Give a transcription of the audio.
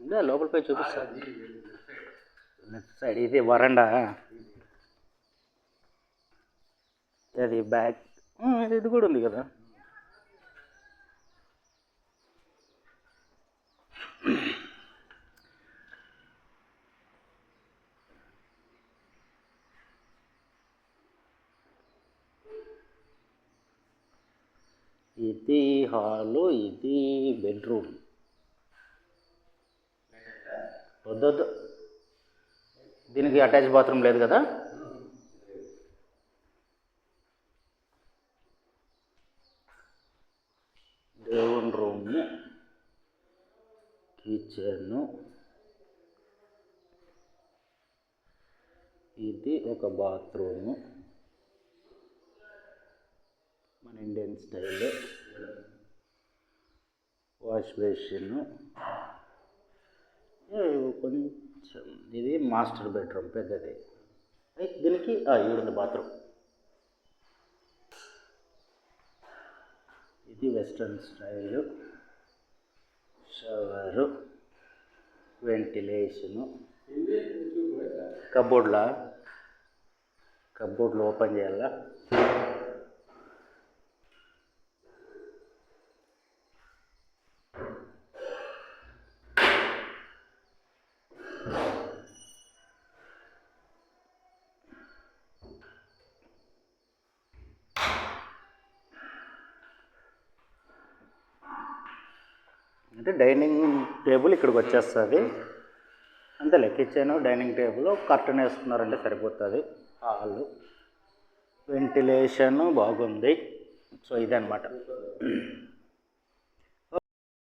ఇంకా లోపల పోయి చూపిస్తా. లెఫ్ట్ సైడ్ ఇది వరండా, అది బ్యాక్. ఇది కూడా ఉంది కదా. ఇది హాలు, ఇది బెడ్రూమ్. వద్దొద్దు, దీనికి అటాచ్ బాత్రూమ్ లేదు కదా. దేవుని రూము, కిచెను, ఇది ఒక బాత్రూము మన ఇండియన్ స్టైల్. వాష్ బేసిన్, కొంచెం ఇది మాస్టర్ బెడ్రూమ్ పెద్దది. దీనికి ఈడుంది బాత్రూమ్. ఇది వెస్ట్రన్ స్టైలు, షవరు, వెంటిలేషను. కబోర్డ్లో ఓపెన్ చేయాలా. అంటే డైనింగ్ టేబుల్ ఇక్కడికి వచ్చేస్తుంది అంతేలే. కిచెన్, డైనింగ్ టేబుల్, కర్టన్ వేసుకున్నారంటే సరిపోతుంది. హాలు, వెంటిలేషన్ బాగుంది. సో ఇదన్నమాట.